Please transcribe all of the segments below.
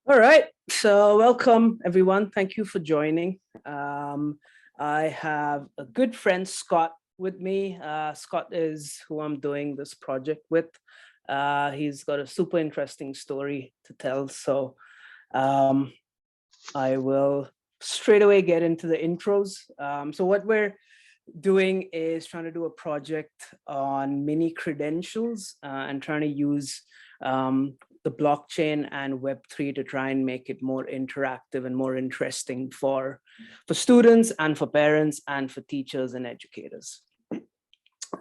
All right, so welcome everyone. Thank you for joining. I have a good friend, Scott, with me. Scott is who I'm doing this project with. He's got a super interesting story to tell. So I will straight away get into the intros. So what we're doing is trying to do a project on mini credentials and trying to use the blockchain and Web3 to try and make it more interactive and more interesting for students and for parents and for teachers and educators.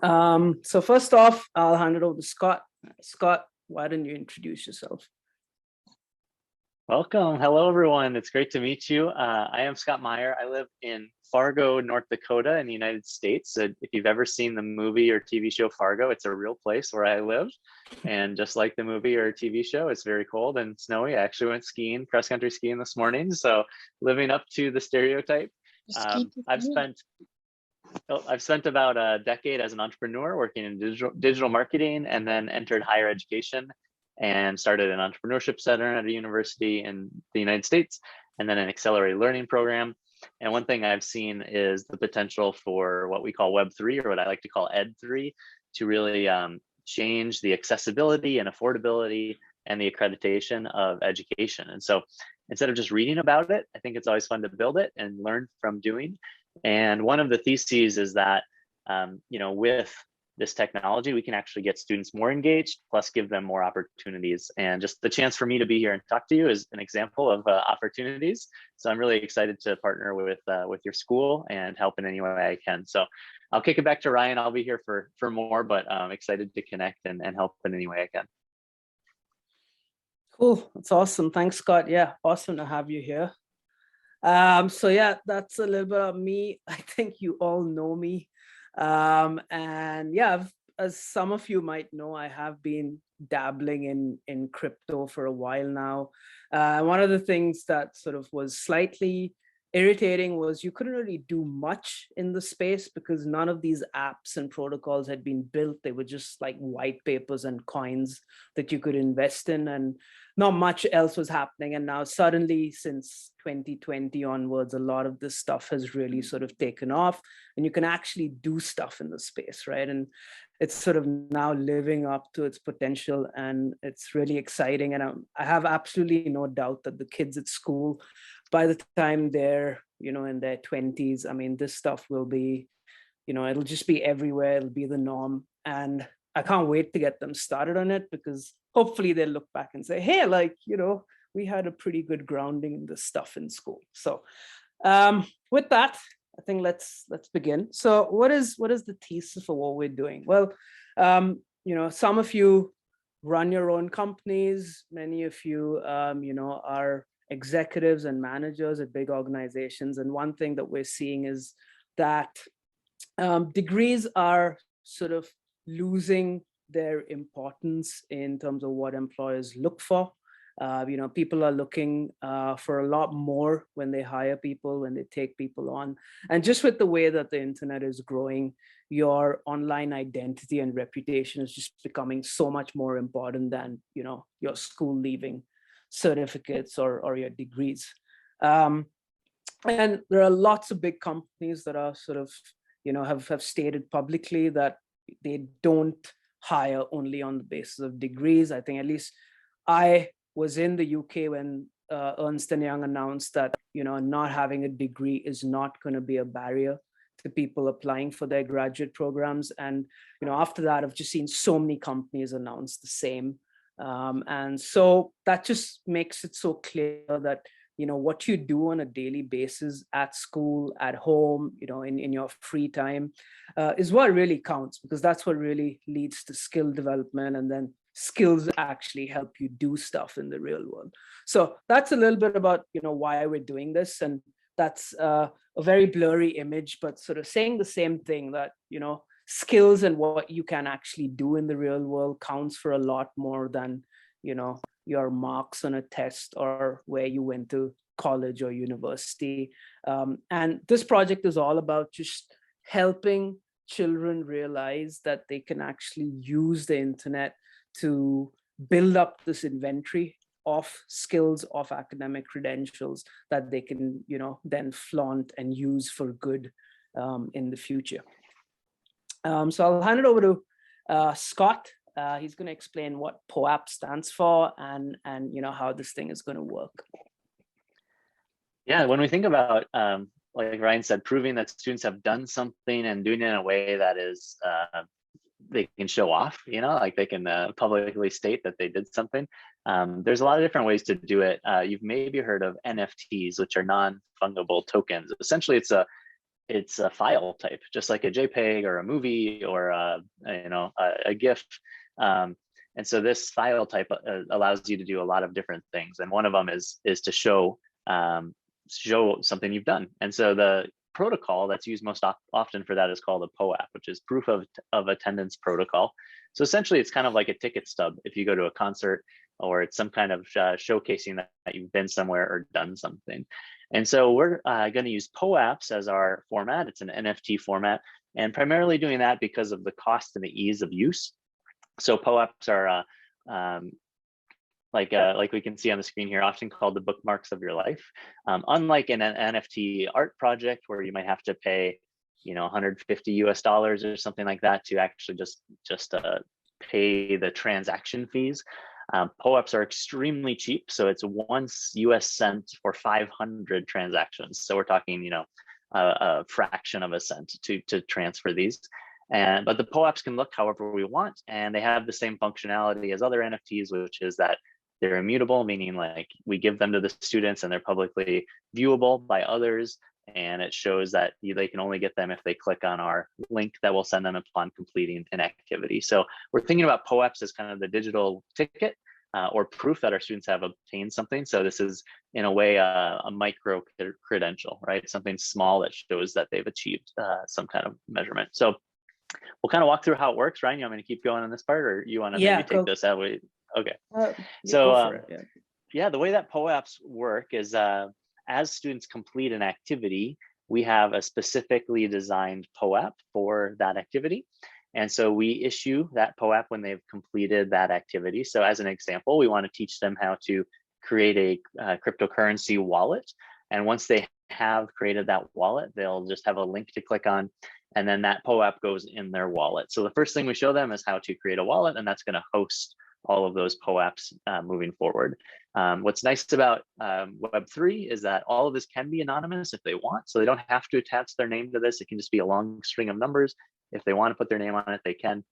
So first off, I'll hand it over to Scott. Scott, why don't you introduce yourself? Welcome. Hello, everyone. It's great to meet you. I am Scott Meyer. I live in Fargo, North Dakota in the United States. If you've ever seen the movie or TV show Fargo, it's a real place where I live. And just like the movie or TV show, it's very cold and snowy. I actually went skiing, cross-country skiing this morning. So living up to the stereotype. I've spent about a decade as an entrepreneur working in digital marketing, and then entered higher education and started an entrepreneurship center at a university in the United States, and then an accelerated learning program. And one thing I've seen is the potential for what we call Web3, or what I like to call Ed3, to really change the accessibility and affordability and the accreditation of education. And so instead of just reading about it, I think it's always fun to build it and learn from doing. And one of the theses is that, with this technology, we can actually get students more engaged, plus give them more opportunities. And just the chance for me to be here and talk to you is an example of opportunities. So I'm really excited to partner with your school and help in any way I can. So I'll kick it back to Ryan. I'll be here for more, but I'm excited to connect and help in any way I can. Cool, that's awesome. Thanks, Scott. Yeah, awesome to have you here. So yeah, that's a little bit of me. I think you all know me. And yeah, as some of you might know, I have been dabbling in crypto for a while now. One of the things that sort of was slightly irritating was you couldn't really do much in the space because none of these apps and protocols had been built. They were just like white papers and coins that you could invest in, and not much else was happening. And now suddenly, since 2020 onwards, a lot of this stuff has really sort of taken off, and you can actually do stuff in the space, right? And it's sort of now living up to its potential, and it's really exciting. And I have absolutely no doubt that the kids at school, by the time they're, in their 20s, I mean, this stuff will be, it'll just be everywhere. It'll be the norm. And I can't wait to get them started on it, because hopefully they'll look back and say, hey, we had a pretty good grounding in this stuff in school. So with that, I think let's begin. So what is the thesis for what we're doing? Well, some of you run your own companies. Many of you, are executives and managers at big organizations. And one thing that we're seeing is that degrees are sort of losing their importance in terms of what employers look for. People are looking for a lot more when they hire people, when they take people on. And just with the way that the internet is growing, your online identity and reputation is just becoming so much more important than, your school leaving certificates or your degrees. And there are lots of big companies that are sort of, have stated publicly that they don't hire only on the basis of degrees. I think at least I was in the UK when Ernst & Young announced that, not having a degree is not going to be a barrier to people applying for their graduate programs. And, after that, I've just seen so many companies announce the same. And so that just makes it so clear that, what you do on a daily basis at school, at home, in your free time is what really counts, because that's what really leads to skill development, and then skills actually help you do stuff in the real world. So that's a little bit about, why we're doing this. And that's a very blurry image, but sort of saying the same thing, that, skills and what you can actually do in the real world counts for a lot more than, your marks on a test or where you went to college or university. And this project is all about just helping children realize that they can actually use the internet to build up this inventory off skills, off academic credentials that they can, then flaunt and use for good in the future. So I'll hand it over to Scott. He's going to explain what POAP stands for and how this thing is going to work. Yeah, when we think about, like Ryan said, proving that students have done something and doing it in a way that is they can show off, like they can publicly state that they did something. There's a lot of different ways to do it. You've maybe heard of NFTs, which are non-fungible tokens. Essentially, it's a file type, just like a JPEG or a movie or a GIF. And so this file type allows you to do a lot of different things. And one of them is to show something you've done. And so the protocol that's used most often for that is called a POAP, which is proof of attendance protocol. So essentially, it's kind of like a ticket stub if you go to a concert, or it's some kind of showcasing that you've been somewhere or done something. And so we're going to use POAPs as our format. It's an NFT format, and primarily doing that because of the cost and the ease of use. So POAPs are like we can see on the screen here, often called the bookmarks of your life. Unlike an NFT art project where you might have to pay, $150 US or something like that to actually just pay the transaction fees. POAPs are extremely cheap, so it's 1 US cent for 500 transactions. So we're talking, a fraction of a cent to transfer these. But the POAPs can look however we want, and they have the same functionality as other NFTs, which is that they're immutable, meaning like we give them to the students and they're publicly viewable by others. And it shows that they can only get them if they click on our link that will send them upon completing an activity. So we're thinking about POAPs as kind of the digital ticket or proof that our students have obtained something. So this is in a way a micro credential, right? Something small that shows that they've achieved some kind of measurement. So we'll kind of walk through how it works. Ryan, you want me to keep going on this part, or you want to maybe take this that way? Okay. So yeah, the way that POAPs work is as students complete an activity, we have a specifically designed POAP for that activity. And so we issue that POAP when they've completed that activity. So as an example, we want to teach them how to create a cryptocurrency wallet. And once they have created that wallet, they'll just have a link to click on, and then that POAP goes in their wallet. So the first thing we show them is how to create a wallet, and that's going to host all of those POAPs moving forward. What's nice about Web3 is that all of this can be anonymous if they want. So they don't have to attach their name to this. It can just be a long string of numbers. If they want to put their name on it, they can.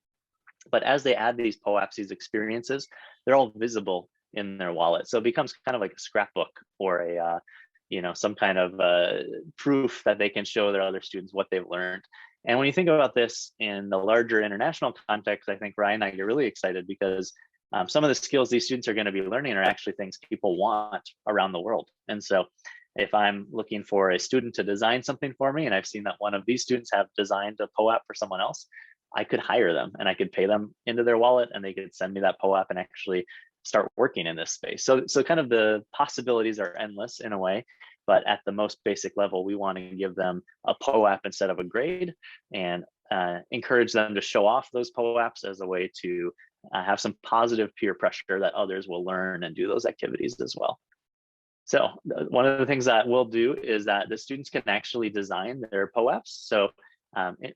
But as they add these POAPs, these experiences, they're all visible in their wallet. So it becomes kind of like a scrapbook or a some kind of proof that they can show their other students what they've learned. And when you think about this in the larger international context, I think Ryan and I get really excited because some of the skills these students are going to be learning are actually things people want around the world. And so if I'm looking for a student to design something for me, and I've seen that one of these students have designed a POAP for someone else, I could hire them and I could pay them into their wallet and they could send me that POAP and actually start working in this space. So kind of the possibilities are endless in a way, but at the most basic level, we want to give them a POAP instead of a grade and encourage them to show off those POAPs as a way to have some positive peer pressure that others will learn and do those activities as well. So one of the things that we'll do is that the students can actually design their POAPs. So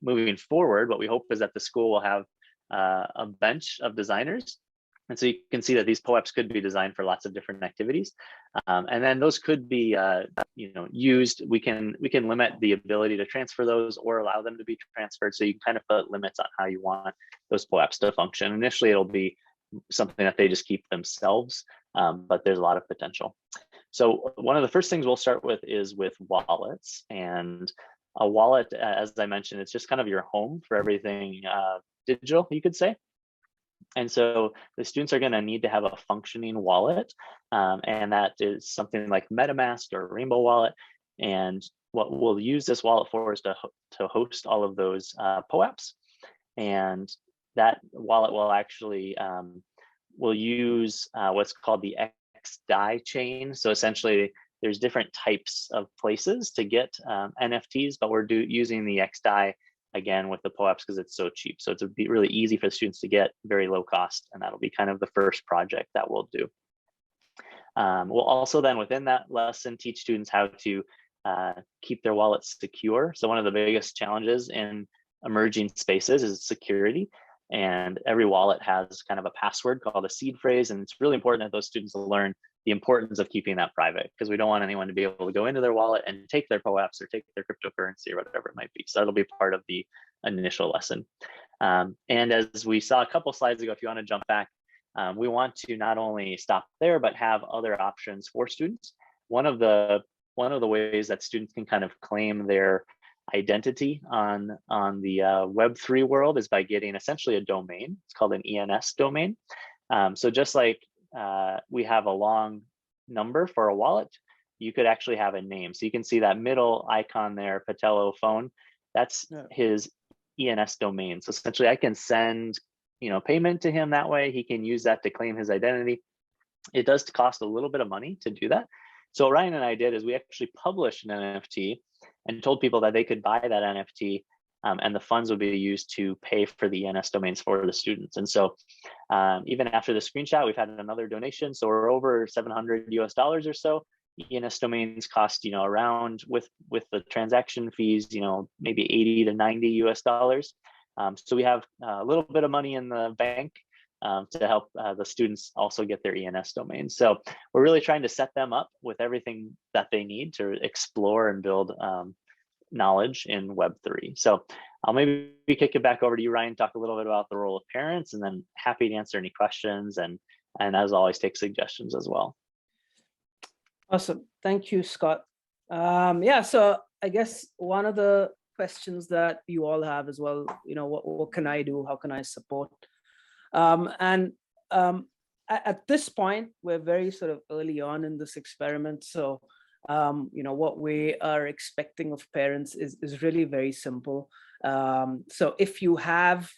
moving forward, what we hope is that the school will have a bench of designers. And so you can see that these POAPs could be designed for lots of different activities. And then those could be used. We can limit the ability to transfer those or allow them to be transferred. So you can kind of put limits on how you want those POAPs to function. Initially, it'll be something that they just keep themselves, but there's a lot of potential. So one of the first things we'll start with is with wallets. And a wallet, as I mentioned, it's just kind of your home for everything digital, you could say. And so the students are going to need to have a functioning wallet, and that is something like MetaMask or Rainbow Wallet. And what we'll use this wallet for is to host all of those POAPs. And that wallet will actually will use what's called the XDAI chain. So essentially, there's different types of places to get NFTs, but we're using the XDAI again with the POAPs because it's so cheap. So it's be really easy for students to get, very low cost, and that'll be kind of the first project that we'll do. We'll also then within that lesson teach students how to keep their wallets secure. So one of the biggest challenges in emerging spaces is security. And every wallet has kind of a password called a seed phrase. And it's really important that those students learn the importance of keeping that private, because we don't want anyone to be able to go into their wallet and take their POAPs or take their cryptocurrency or whatever it might be. So that'll be part of the initial lesson. And as we saw a couple slides ago, if you want to jump back, we want to not only stop there, but have other options for students. One of the ways that students can kind of claim their identity on the Web3 world is by getting essentially a domain. It's called an ENS domain. So just like we have a long number for a wallet, you could actually have a name. So you can see that middle icon there, Patello phone, that's his ENS domain. So essentially I can send payment to him that way. He can use that to claim his identity. It does cost a little bit of money to do that. So what Ryan and I did is we actually published an NFT and told people that they could buy that NFT and the funds would be used to pay for the ENS domains for the students. And so even after the screenshot, we've had another donation. So we're over $700 US or so. ENS domains cost, around with the transaction fees, maybe 80 to 90 US dollars. So we have a little bit of money in the bank to help the students also get their ENS domains. So we're really trying to set them up with everything that they need to explore and build knowledge in Web3. So I'll maybe kick it back over to you, Ryan, talk a little bit about the role of parents, and then happy to answer any questions and as always, take suggestions as well. Awesome. Thank you, Scott. Yeah, so I guess one of the questions that you all have as well, what can I do? How can I support? At this point, we're very sort of early on in this experiment. So, what we are expecting of parents is really very simple. So if you have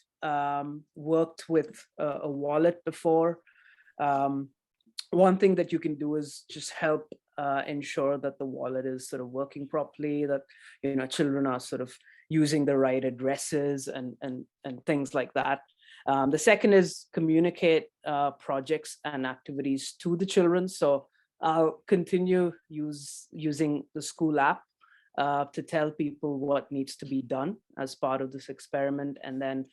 worked with a wallet before, one thing that you can do is just help ensure that the wallet is sort of working properly, that children are sort of using the right addresses and things like that. The second is communicate projects and activities to the children. So I'll continue using the school app to tell people what needs to be done as part of this experiment. And then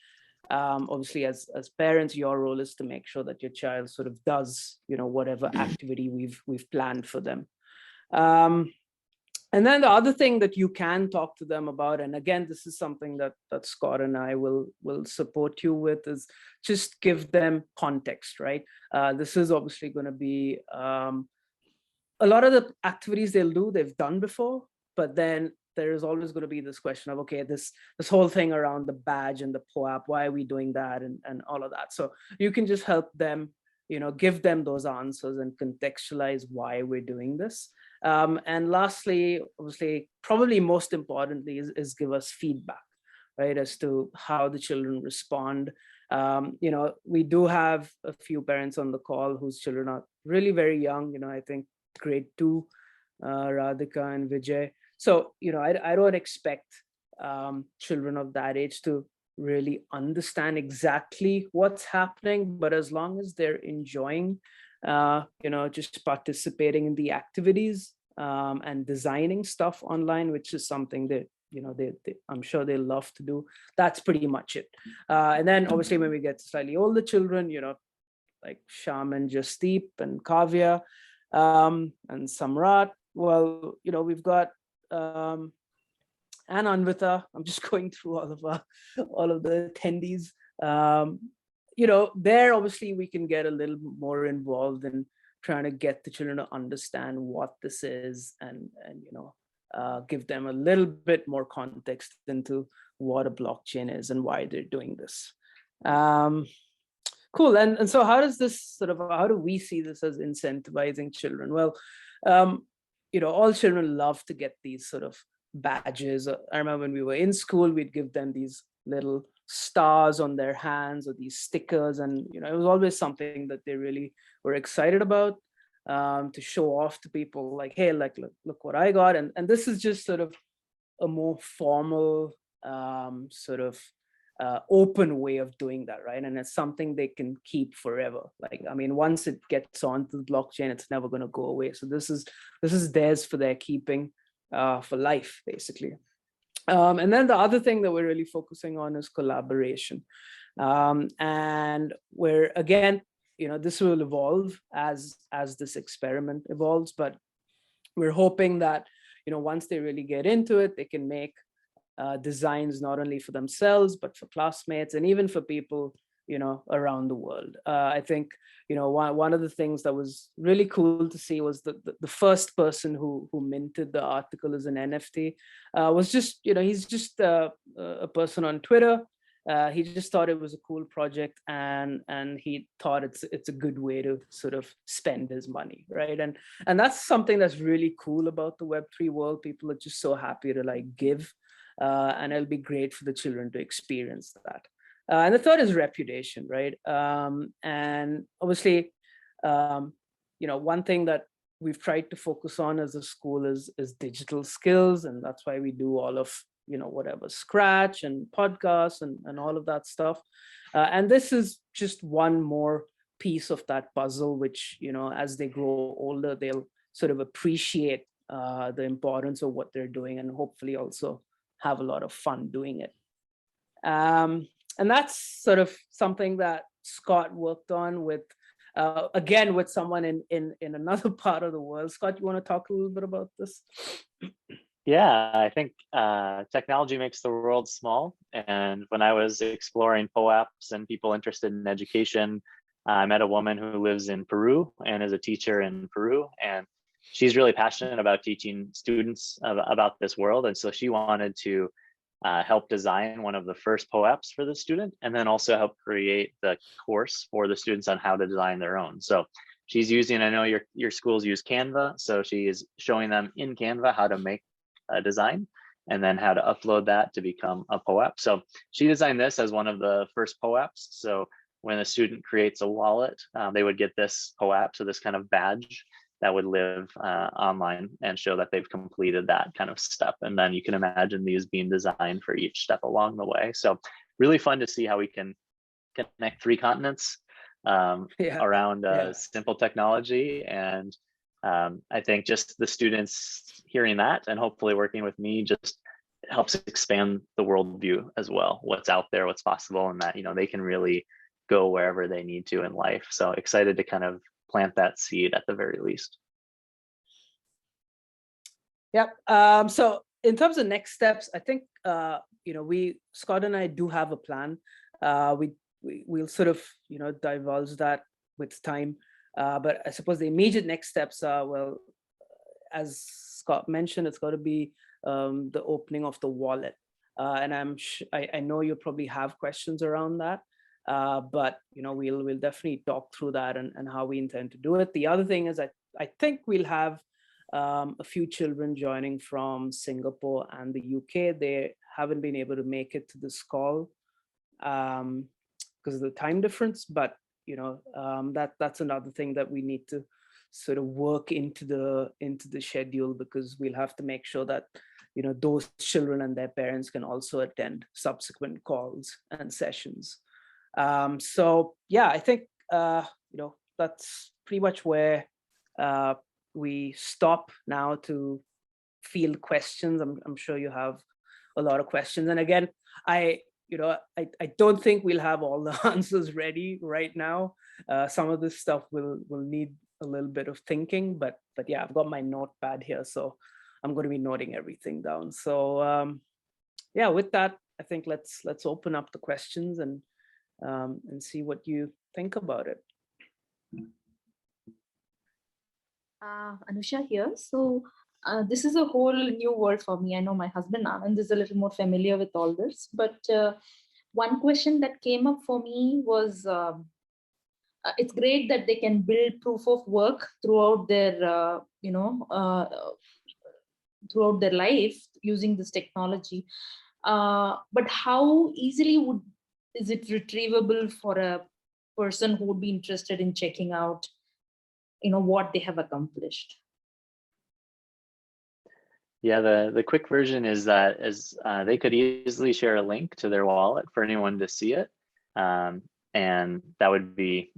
obviously as parents, your role is to make sure that your child sort of does, whatever activity we've planned for them. And then the other thing that you can talk to them about, and again, this is something that Scott and I will support you with, is just give them context, right? This is obviously going to be a lot of the activities they've done before, but then there is always going to be this question of, okay, this whole thing around the badge and the POAP, why are we doing that and all of that. So you can just help them, give them those answers and contextualize why we're doing this. And lastly, obviously, probably most importantly, is give us feedback, right, as to how the children respond. We do have a few parents on the call whose children are really very young, I think grade 2, Radhika and Vijay. So, I don't expect children of that age to really understand exactly what's happening, but as long as they're enjoying just participating in the activities and designing stuff online, which is something that I'm sure they love to do. That's pretty much it. And then obviously when we get to slightly older children, like Sham and Jasdeep and Kavya and Samrat, well, we've got and Anvita. I'm just going through all of the attendees. There obviously we can get a little more involved in trying to get the children to understand what this is and give them a little bit more context into what a blockchain is and why they're doing this. Cool. And so how do we see this as incentivizing children? Well, all children love to get these sort of badges. I remember when we were in school, we'd give them these little stars on their hands or these stickers, and it was always something that they really were excited about, to show off to people, like, hey, like look what I got. And this is just sort of a more formal sort of open way of doing that, right? And it's something they can keep forever. Like, I mean, once it gets onto the blockchain, it's never going to go away. So this is theirs for their keeping, for life, basically. And then the other thing that we're really focusing on is collaboration. And we're, again, this will evolve as this experiment evolves, but we're hoping that, once they really get into it, they can make designs not only for themselves, but for classmates and even for people, around the world. I think, one of the things that was really cool to see was the first person who minted the article as an NFT was just, he's just a person on Twitter. He just thought it was a cool project, and he thought it's a good way to sort of spend his money, right? And that's something that's really cool about the Web3 world. People are just so happy to like give, and it'll be great for the children to experience that. And the third is reputation, right? And obviously, one thing that we've tried to focus on as a school is digital skills, and that's why we do all of whatever Scratch and podcasts and all of that stuff. And this is just one more piece of that puzzle, which as they grow older, they'll sort of appreciate the importance of what they're doing, and hopefully also have a lot of fun doing it. And that's sort of something that Scott worked on with, again, with someone in another part of the world. Scott, you want to talk a little bit about this? Yeah, I think technology makes the world small. And when I was exploring POAPs and people interested in education, I met a woman who lives in Peru and is a teacher in Peru. And she's really passionate about teaching students about this world. And so she wanted to help design one of the first POAPs for the student, and then also help create the course for the students on how to design their own. So she's using, I know your schools use Canva, so she is showing them in Canva how to make a design and then how to upload that to become a POAP. So she designed this as one of the first POAPs. So when a student creates a wallet, they would get this POAP, so this kind of badge that would live online and show that they've completed that kind of step. And then you can imagine these being designed for each step along the way. So really fun to see how we can connect 3 continents around simple technology. And I think just the students hearing that and hopefully working with me just helps expand the worldview as well, what's out there, what's possible, and that, they can really go wherever they need to in life. So excited to kind of plant that seed at the very least. Yep. So in terms of next steps, I think Scott and I do have a plan. We'll sort of divulge that with time. But I suppose the immediate next steps are, well, as Scott mentioned, it's got to be the opening of the wallet, and I know you probably have questions around that. But we'll definitely talk through that and how we intend to do it. The other thing is I think we'll have a few children joining from Singapore and the UK. They haven't been able to make it to this call because of the time difference, but that's another thing that we need to sort of work into the schedule, because we'll have to make sure that those children and their parents can also attend subsequent calls and sessions. So yeah, I think that's pretty much where we stop now to field questions. I'm sure you have a lot of questions, and again, I don't think we'll have all the answers ready right now. Some of this stuff will need a little bit of thinking, but yeah, I've got my notepad here, so I'm going to be noting everything down. So yeah, with that, I think let's open up the questions and see what you think about it. Anusha here. So this is a whole new world for me. I know my husband Anand is a little more familiar with all this, but one question that came up for me was, it's great that they can build proof of work throughout their, throughout their life using this technology. But how easily is it retrievable for a person who would be interested in checking out what they have accomplished? Yeah, the quick version is that they could easily share a link to their wallet for anyone to see it. And that would be,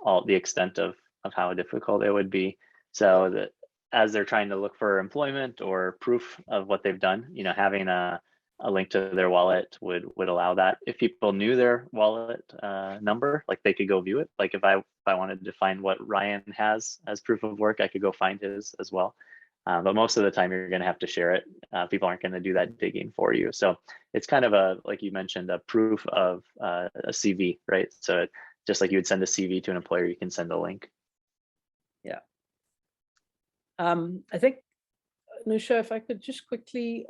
all the extent of how difficult it would be. So that as they're trying to look for employment or proof of what they've done, having a link to their wallet would allow that. If people knew their wallet number, like they could go view it. Like if I wanted to find what Ryan has as proof of work, I could go find his as well. But most of the time you're going to have to share it. People aren't going to do that digging for you. So it's kind of like you mentioned, a proof of a CV, right? So just like you would send a CV to an employer, you can send a link. Yeah. I think, Nusha, if I could just quickly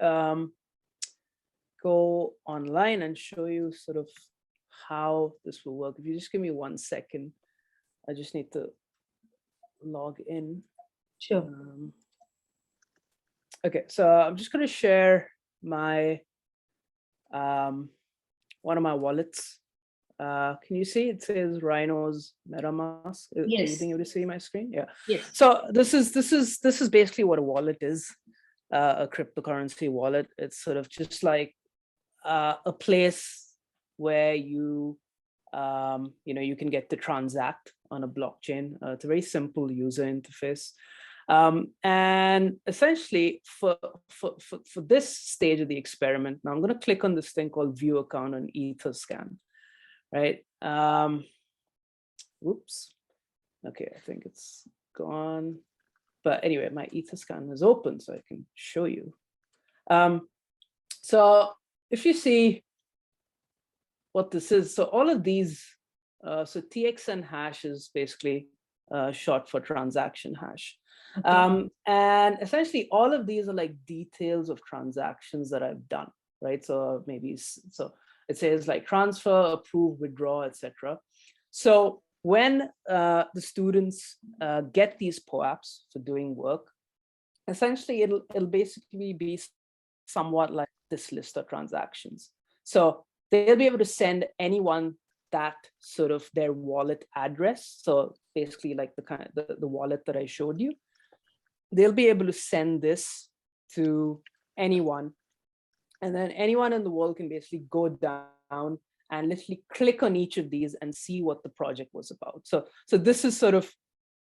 go online and show you sort of how this will work. If you just give me 1 second, I just need to log in. Sure. Okay, so I'm just going to share my one of my wallets. Can you see it says Rhino's MetaMask? Yes. Are you being able to see my screen? Yeah. Yes. So this is basically what a wallet is, a cryptocurrency wallet. It's sort of just like a place where you you can get to transact on a blockchain. It's a very simple user interface. And essentially for this stage of the experiment, now I'm going to click on this thing called view account on Etherscan, right? Whoops. Okay, I think it's gone. But anyway, my Etherscan is open, so I can show you. So if you see what this is, so all of these, so TXN hash is basically short for transaction hash. Okay. And essentially all of these are like details of transactions that I've done, right? So maybe, so it says like transfer, approve, withdraw, etc. So when the students get these POAPs for doing work, essentially it'll basically be somewhat like this list of transactions. So they'll be able to send anyone that sort of their wallet address. So basically like the wallet that I showed you, they'll be able to send this to anyone. And then anyone in the world can basically go down and literally click on each of these and see what the project was about. So this is sort of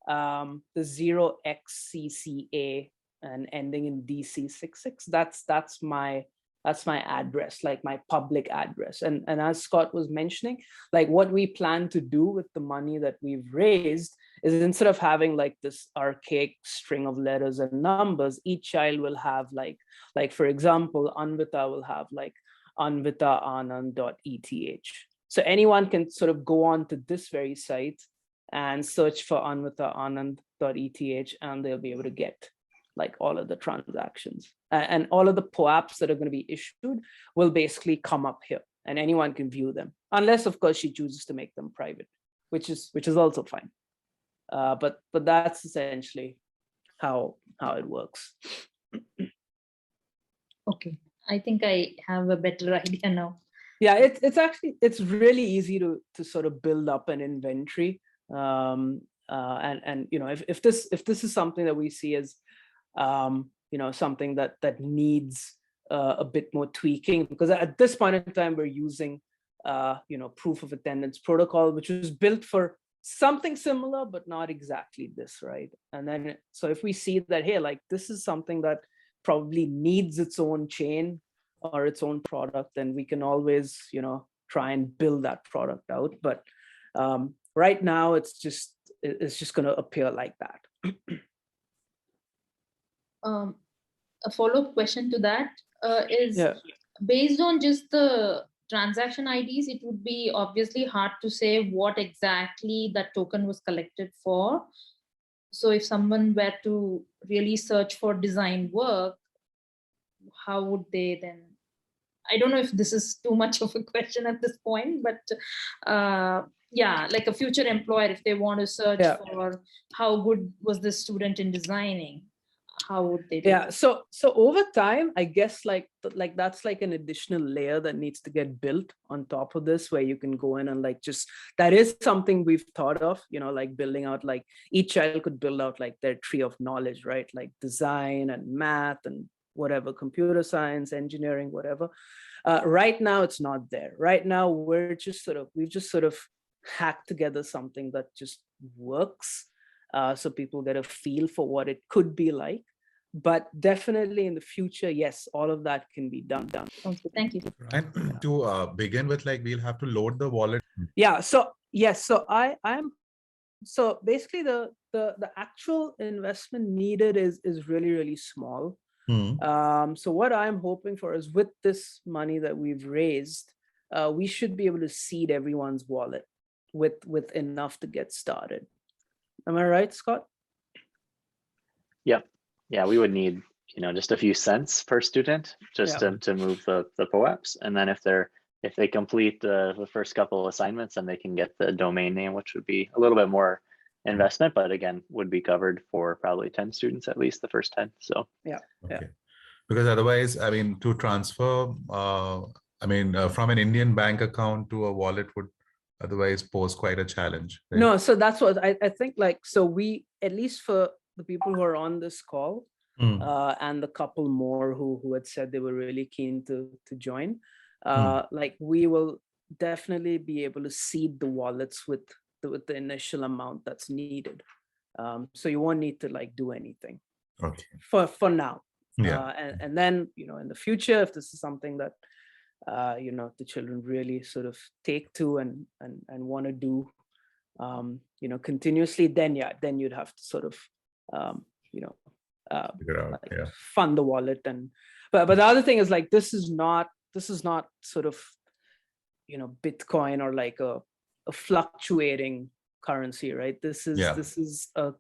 the 0xCCA and ending in DC66. That's my address, like my public address. And as Scott was mentioning, like what we plan to do with the money that we've raised is instead of having like this archaic string of letters and numbers, each child will have like for example, Anvita will have like anvitaanand.eth. So anyone can sort of go on to this very site and search for anvitaanand.eth, and they'll be able to get like all of the transactions, and all of the POAPs that are going to be issued will basically come up here, and anyone can view them, unless of course she chooses to make them private, which is also fine. But that's essentially how it works. Okay, I think I have a better idea now. Yeah, it's really easy to sort of build up an inventory, and if this is something that we see as something that needs a bit more tweaking, because at this point in time we're using proof of attendance protocol, which was built for something similar but not exactly this, right? And then so if we see that, hey, like this is something that probably needs its own chain or its own product, then we can always try and build that product out. But right now it's just going to appear like that. A follow-up question to that is, based on just the transaction IDs, it would be obviously hard to say what exactly that token was collected for. So if someone were to really search for design work, how would they then? I don't know if this is too much of a question at this point, but yeah, like a future employer, if they want to search for how good was this student in designing, how would they do that? So over time, I guess like that's like an additional layer that needs to get built on top of this, where you can go in and like just, that is something we've thought of, like building out, like each child could build out like their tree of knowledge, right? Like design and math and whatever, computer science, engineering, whatever. Right now, it's not there. Right now, we've just sort of hacked together something that just works. So people get a feel for what it could be like. But definitely in the future, yes, all of that can be done. Okay, thank you. And to begin with, like, we'll have to load the wallet. Yeah. So yes. So so basically the actual investment needed is really small. So what I'm hoping for is, with this money that we've raised, we should be able to seed everyone's wallet with enough to get started. Am I right, Scott? Yep. Yeah, we would need, just a few cents per student just to move the POAPs. And then if they complete the first couple assignments, then they can get the domain name, which would be a little bit more investment, but again, would be covered for probably 10 students, at least the first 10. So Okay. Because otherwise, I mean, to transfer, from an Indian bank account to a wallet would otherwise pose quite a challenge. Right? No, so that's what I think, like, so we, at least for the people who are on this call, and the couple more who had said they were really keen to join, like, we will definitely be able to seed the wallets with the initial amount that's needed. So you won't need to like do anything for now. And then, in the future, if this is something that the children really sort of take to and want to do continuously, then you'd have to sort of figure out, fund the wallet. And but the other thing is, like, this is not sort of Bitcoin or like a fluctuating currency, right? This is a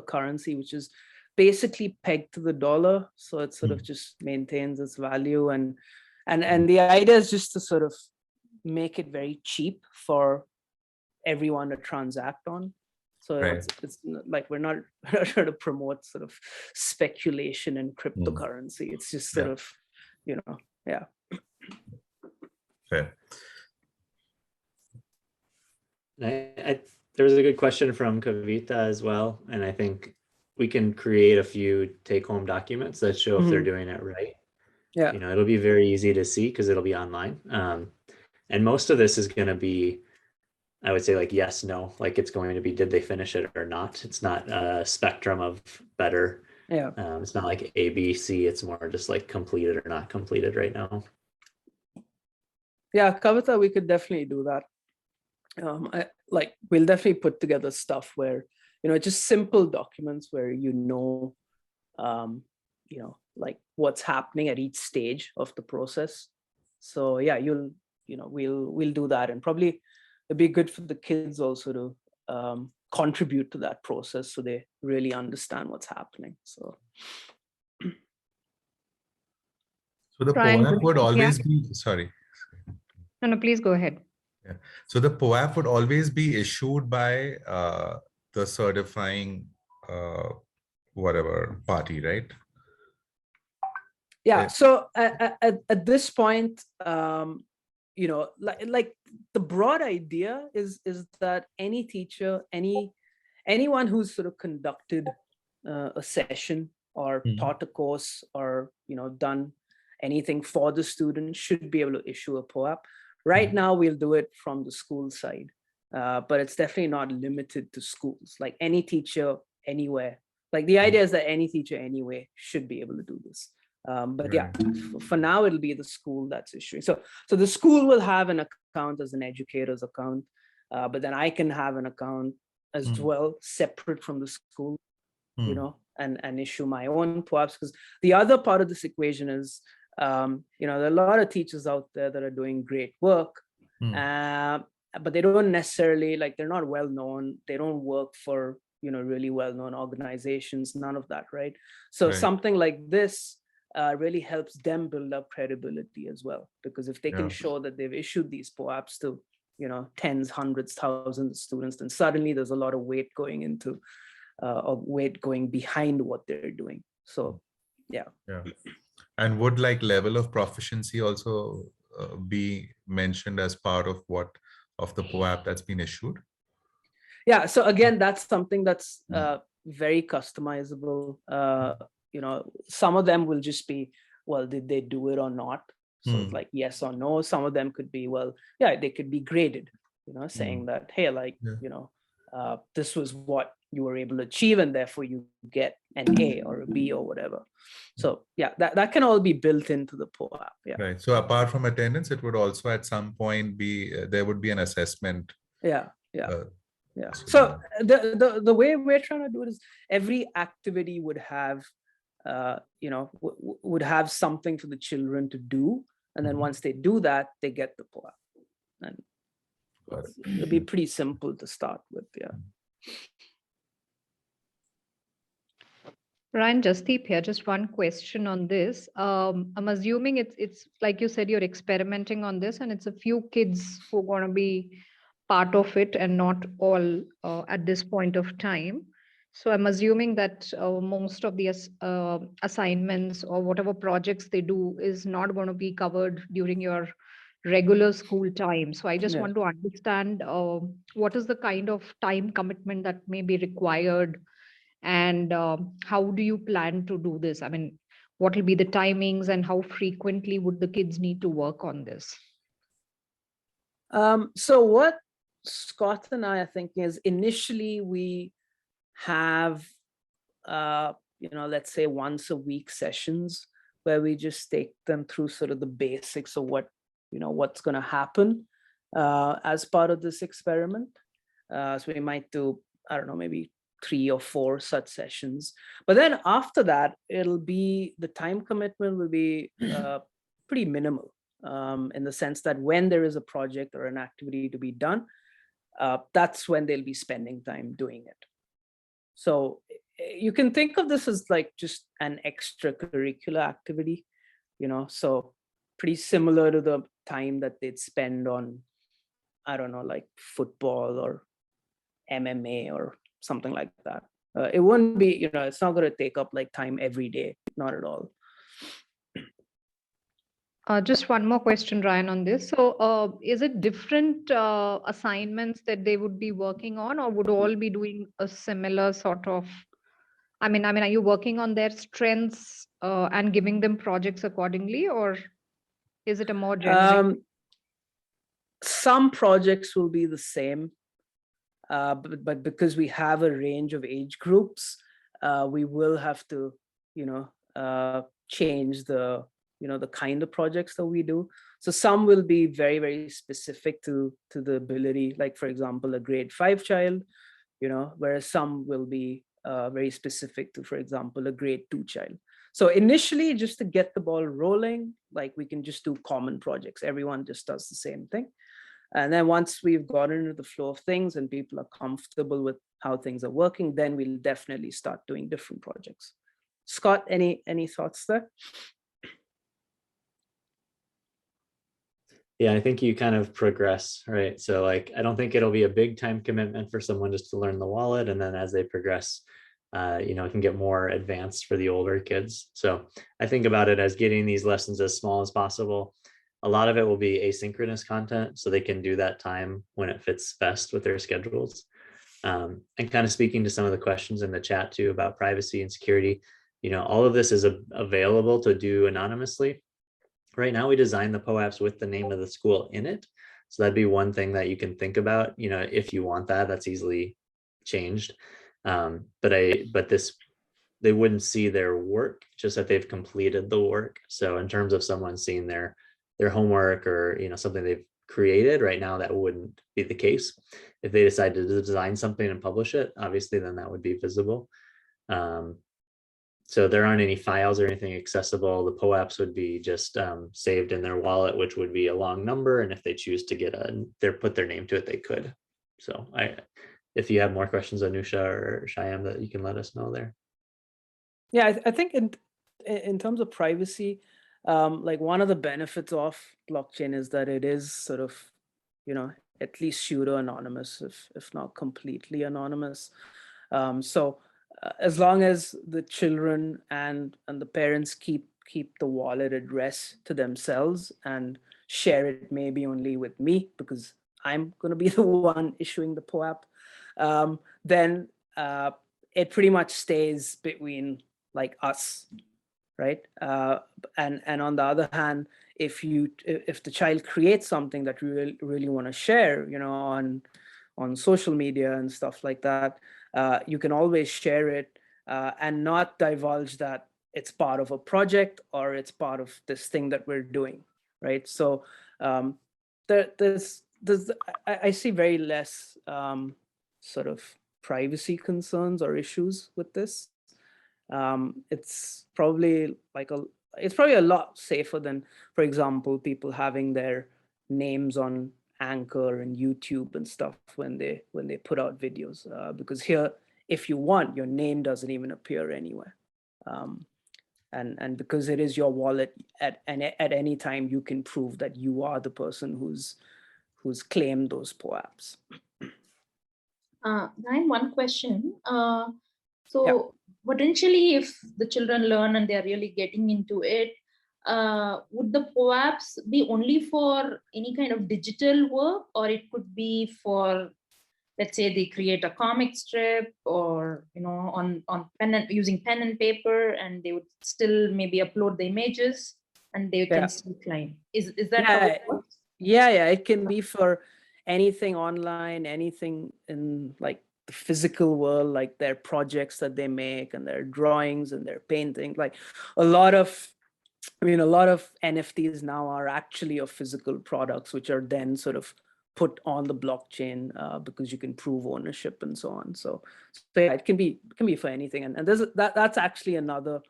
currency which is basically pegged to the dollar, so it sort of just maintains its value, and the idea is just to sort of make it very cheap for everyone to transact on. So it's like, we're not trying to promote sort of speculation in cryptocurrency. It's just sort of Fair. There was a good question from Kavita as well, and I think we can create a few take-home documents that show if they're doing it right. Yeah, it'll be very easy to see because it'll be online, and most of this is going to be, I would say, like yes, no, like it's going to be, did they finish it or not? It's not a spectrum of better. It's not like A, B, C. It's more just like completed or not completed right now. Yeah, Kavita, we could definitely do that. We'll definitely put together stuff where, just simple documents where like what's happening at each stage of the process. So yeah, we'll do that, and probably it'd be good for the kids also to contribute to that process, so they really understand what's happening. So the POAP would always be, sorry. No, please go ahead. Yeah. So the POAP would always be issued by the certifying whatever party, right? Yeah. So at this point, like the broad idea is that any teacher, anyone who's sort of conducted a session or taught a course or done anything for the student should be able to issue a POAP. Right now, we'll do it from the school side, but it's definitely not limited to schools. Like any teacher anywhere, like the idea is that any teacher anyway should be able to do this. But yeah, for now, it'll be the school that's issuing. So the school will have an account as an educator's account, but then I can have an account as well, separate from the school, and issue my own POAPs. Because the other part of this equation is, there are a lot of teachers out there that are doing great work, but they don't necessarily, like, they're not well known. They don't work for, really well-known organizations, none of that, right? So something like this really helps them build up credibility as well, because if they can show that they've issued these POAPs to, tens, hundreds, thousands of students, then suddenly there's a lot of weight going into, weight going behind what they're doing. So, yeah. And would like level of proficiency also be mentioned as part of the POAP that's been issued? Yeah. So again, that's something that's very customizable. some of them will just be, well, did they do it or not? So it's Hmm. like yes or no. Some of them could be, well, yeah, they could be graded, saying that, hey, like, this was what you were able to achieve, and therefore you get an A or a B or whatever. So yeah, that can all be built into the POAP. Yeah. Right. So apart from attendance, it would also at some point be there would be an assessment. Yeah. So So the way we're trying to do it is every activity would have would have something for the children to do, and then once they do that, they get the POAP. And it'll be pretty simple to start with. Yeah. Ryan, Jasdeep here. Just one question on this. I'm assuming it's like you said, you're experimenting on this, and it's a few kids who are going to be part of it, and not all at this point of time. So I'm assuming that most of the assignments or whatever projects they do is not going to be covered during your regular school time. So I just want to understand what is the kind of time commitment that may be required, and how do you plan to do this? I mean, what will be the timings, and how frequently would the kids need to work on this? So what Scott and I are thinking is, initially we have, let's say once a week sessions where we just take them through sort of the basics of what's going to happen as part of this experiment. So we might do, I don't know, maybe 3 or 4 such sessions. But then after that, the time commitment will be pretty minimal, in the sense that when there is a project or an activity to be done, that's when they'll be spending time doing it. So you can think of this as like just an extracurricular activity, so pretty similar to the time that they'd spend on, I don't know, like football or MMA or something like that. It wouldn't be, it's not going to take up like time every day, not at all. Just one more question, Ryan, on this. So is it different assignments that they would be working on, or would all be doing a similar sort of, I mean, are you working on their strengths and giving them projects accordingly, or is it a more generic? Some projects will be the same, but because we have a range of age groups, we will have to, change the kind of projects that we do. So some will be very, very specific to the ability, like for example, a grade 5 child, whereas some will be very specific to, for example, a grade 2 child. So initially, just to get the ball rolling, like we can just do common projects. Everyone just does the same thing. And then once we've gotten into the flow of things and people are comfortable with how things are working, then we'll definitely start doing different projects. Scott, any thoughts there? Yeah, I think you kind of progress, right? So like, I don't think it'll be a big time commitment for someone just to learn the wallet. And then as they progress, it can get more advanced for the older kids. So I think about it as getting these lessons as small as possible. A lot of it will be asynchronous content, so they can do that time when it fits best with their schedules. And kind of speaking to some of the questions in the chat too about privacy and security, all of this is available to do anonymously. Right now, we design the POAPs with the name of the school in it. So that'd be one thing that you can think about, if you want that, that's easily changed. But they wouldn't see their work, just that they've completed the work. So in terms of someone seeing their homework or, something they've created right now, that wouldn't be the case. If they decide to design something and publish it, obviously, then that would be visible. So there aren't any files or anything accessible. The POAPs would be just saved in their wallet, which would be a long number. And if they choose to put their name to it, they could. So if you have more questions, Anusha or Shyam, that you can let us know there. Yeah, I think in terms of privacy, like one of the benefits of blockchain is that it is sort of, at least pseudo anonymous, if not completely anonymous. So as long as the children and the parents keep the wallet address to themselves and share it maybe only with me, because I'm going to be the one issuing the POAP, then it pretty much stays between like us, right? And on the other hand, if the child creates something that you really want to share, on social media and stuff like that, you can always share it and not divulge that it's part of a project or it's part of this thing that we're doing, right? So I see very less sort of privacy concerns or issues with this. It's probably a lot safer than, for example, people having their names on Anchor and YouTube and stuff when they put out videos, because here, if you want, your name doesn't even appear anywhere, and because it is your wallet, at any time you can prove that you are the person who's claimed those POAPs. Ryan, one question. Potentially, if the children learn and they're really getting into it, would the POAPs be only for any kind of digital work, or it could be for, let's say, they create a comic strip, or on using pen and paper, and they would still maybe upload the images and they can still claim. Is that how it works? Yeah, it can be for anything online, anything in like the physical world, like their projects that they make and their drawings and their painting. Like a lot of NFTs now are actually of physical products, which are then sort of put on the blockchain because you can prove ownership and so on. So yeah, it can be for anything. And that's actually another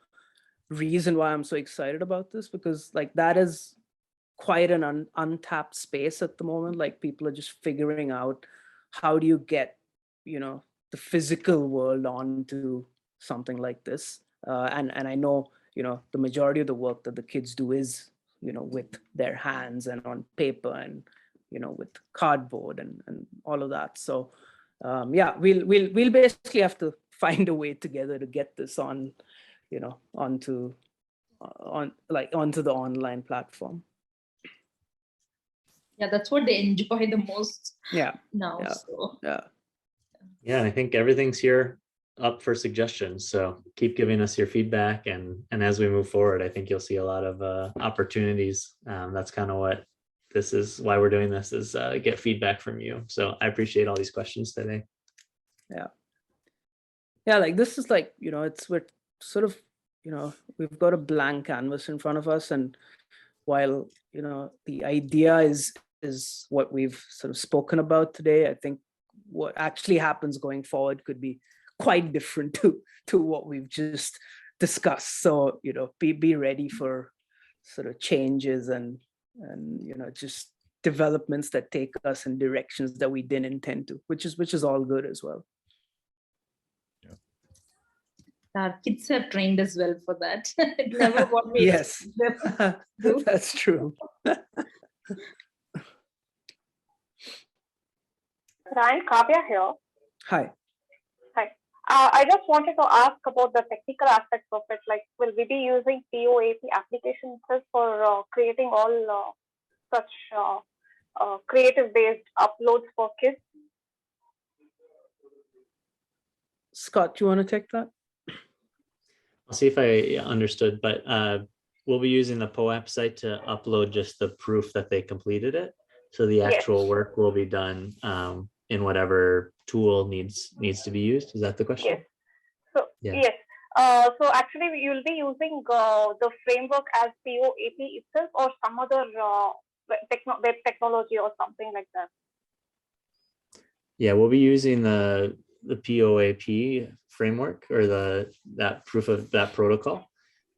reason why I'm so excited about this, because like that is quite an untapped space at the moment. Like people are just figuring out how do you get the physical world onto something like this, and I know the majority of the work that the kids do is with their hands and on paper and with cardboard and all of that. So yeah, we'll basically have to find a way together to get this on onto the online platform. Yeah, that's what they enjoy the most now. Yeah, I think everything's here up for suggestions. So keep giving us your feedback, and as we move forward, I think you'll see a lot of opportunities. That's kind of what this is, why we're doing this, is get feedback from you. So I appreciate all these questions today. Yeah, like this is like, we're sort of, we've got a blank canvas in front of us, and while the idea is what we've sort of spoken about today, I think what actually happens going forward could be quite different to what we've just discussed. So be ready for sort of changes and just developments that take us in directions that we didn't intend to, which is all good as well. Our kids are trained as well for that. Never want me. Yes, that's true. Ryan, Kavya here. Hi. I just wanted to ask about the technical aspects of it. Like, will we be using POAP applications for creating all such creative-based uploads for kids? Scott, do you want to take that? I'll see if I understood, but we'll be using the POAP site to upload just the proof that they completed it. So the actual work will be done in whatever tool needs to be used. Is that the question? Yes. So yes. So actually, you'll be using the framework as POAP itself, or some other web technology or something like that. Yeah, we'll be using the POAP framework, or that proof of that protocol.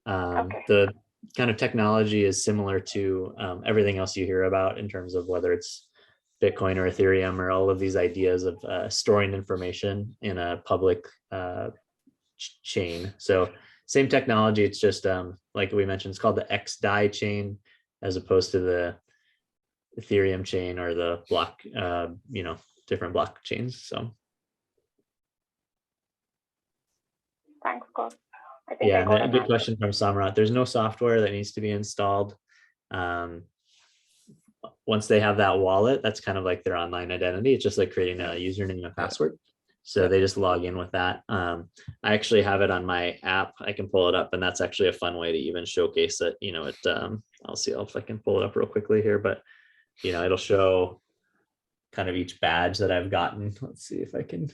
The kind of technology is similar to everything else you hear about in terms of whether it's Bitcoin or Ethereum or all of these ideas of storing information in a public chain. So same technology, it's just like we mentioned, it's called the XDAI chain as opposed to the Ethereum chain or the block, different blockchains. So thanks, Scott. I think yeah, good question from Samrat. There's no software that needs to be installed. Once they have that wallet, that's kind of like their online identity. It's just like creating a username and password. So they just log in with that. I actually have it on my app. I can pull it up, and that's actually a fun way to even showcase it. You know, it. I'll see if I can pull it up real quickly here, but you know, it'll show kind of each badge that I've gotten. Let's see if I can.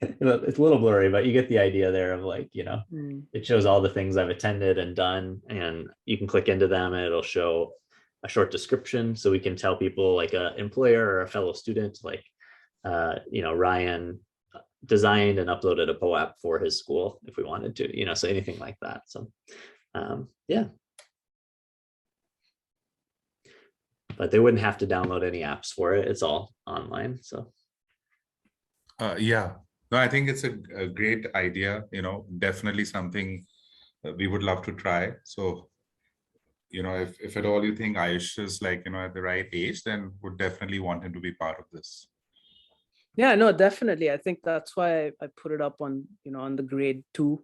It's a little blurry, but you get the idea there of like, you know, it shows all the things I've attended and done, and you can click into them and it'll show a short description. So we can tell people like an employer or a fellow student, like, you know, Ryan designed and uploaded a POAP for his school if we wanted to, you know, so anything like that. So yeah. But they wouldn't have to download any apps for it. It's all online. So yeah, no, I think it's a great idea, you know, definitely something we would love to try. So, you know, if at all you think Ayush is like, you know, at the right age, then would definitely want him to be part of this. Yeah, no, definitely. I think that's why I put it up on, you know, on the grade 2.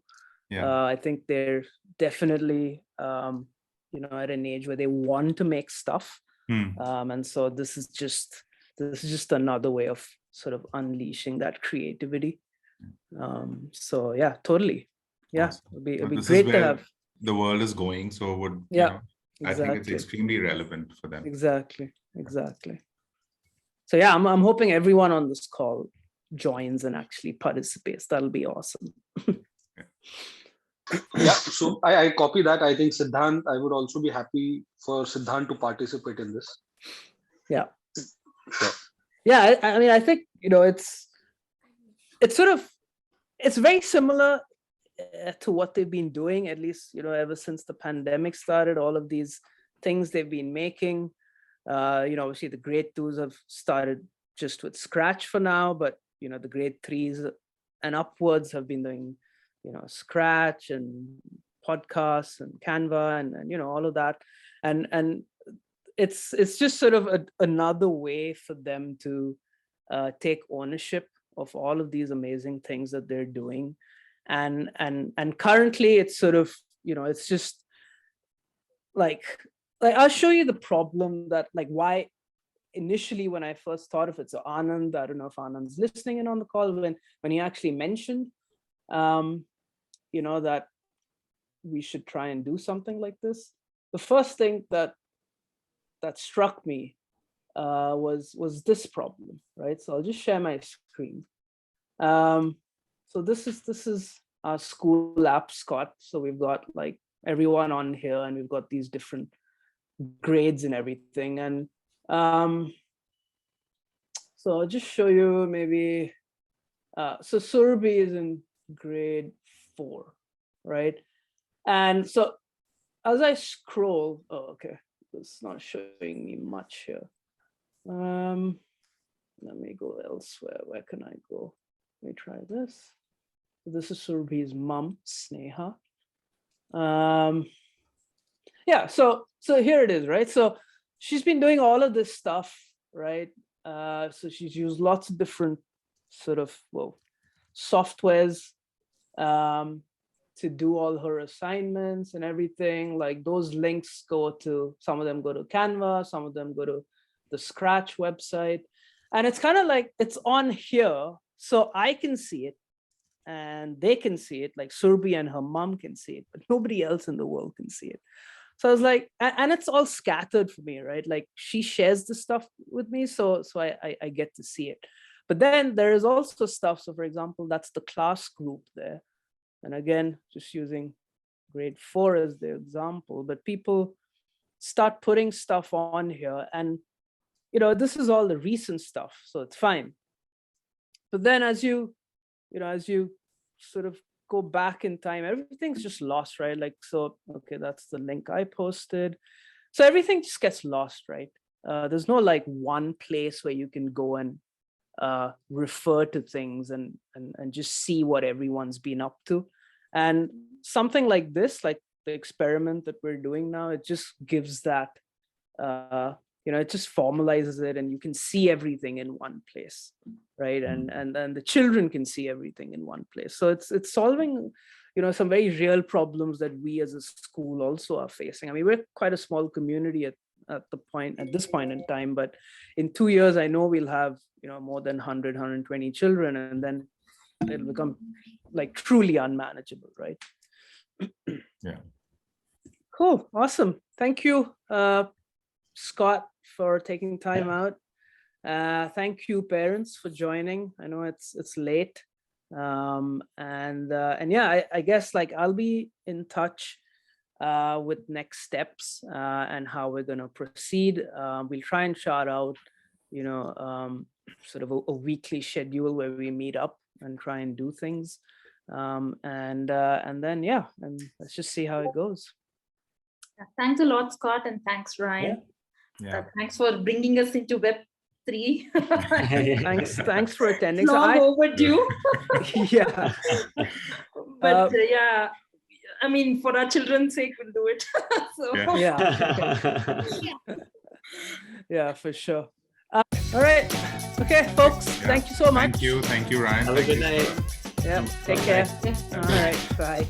Yeah. I think they're definitely, you know, at an age where they want to make stuff. And so this is just another way of sort of unleashing that creativity. So yeah, totally. Yeah, Awesome. it'd be great to have. The world is going, so would, Yeah, you know, exactly. I think it's extremely relevant for them. Exactly. So yeah, I'm hoping everyone on this call joins and actually participates. That'll be awesome. Yeah, so I copy that. I think Siddhant, I would also be happy for Siddhant to participate in this. Yeah. I mean, I think, you know, it's very similar to what they've been doing, at least, you know, ever since the pandemic started. All of these things they've been making, you know, obviously the grade 2s have started just with Scratch for now, but, you know, the grade 3s and upwards have been doing, you know, Scratch and podcasts and Canva and you know, all of that. And it's just sort of another way for them to take ownership of all of these amazing things that they're doing. And currently it's sort of, you know, it's just like I'll show you the problem that, like, why initially when I first thought of it. So Anand, I don't know if Anand's listening in on the call, when he actually mentioned, you know, that we should try and do something like this. The first thing that struck me was this problem, right? So I'll just share my screen. So this is our school Lapscot. So we've got like everyone on here, and we've got these different grades and everything. And so I'll just show you maybe. So Surabhi is in grade 4, right? And so as I scroll, oh, okay, it's not showing me much here. Let me go elsewhere. Where can I go? Let me try this. So this is Surabhi's mom, Sneha. Yeah, so here it is, right? So she's been doing all of this stuff, right? So she's used lots of different sort of, well, softwares to do all her assignments and everything. Like those links go to, some of them go to Canva, some of them go to the Scratch website. And it's kind of like, it's on here, so I can see it and they can see it, like Surabhi and her mom can see it, but nobody else in the world can see it. So I was like, and it's all scattered for me, right? Like she shares the stuff with me, so I get to see it. But then there is also stuff. So for example, that's the class group there. And again, just using grade 4 as the example, but people start putting stuff on here, and you know, this is all the recent stuff, so it's fine. But then as you sort of go back in time, everything's just lost, right? Like, so, okay, that's the link I posted. So everything just gets lost, right? There's no like one place where you can go and refer to things and just see what everyone's been up to. And something like this, like the experiment that we're doing now, it just gives that, you know, it just formalizes it, and you can see everything in one place, right? And then the children can see everything in one place. So it's solving, you know, some very real problems that we as a school also are facing. I mean, we're quite a small community at this point in time, but in 2 years, I know we'll have, you know, more than 100, 120 children. And then it'll become like truly unmanageable, right? Yeah. Cool. Awesome. Thank you, Scott, for taking time out. Thank you, parents, for joining. I know it's late. And yeah, I guess like I'll be in touch with next steps and how we're going to proceed. We'll try and chart out, sort of a weekly schedule where we meet up and try and do things. And then, yeah, and let's just see how it goes. Thanks a lot, Scott, and thanks, Ryan. Yeah. Thanks for bringing us into Web3. Thanks for attending. Long overdue. Yeah. But yeah, I mean, for our children's sake, we'll do it. So yeah. Yeah, for sure. All right. Okay, folks. Yeah. Thank you so much. Thank you, Ryan. Have a good night. Yeah. Take care. All right. Bye.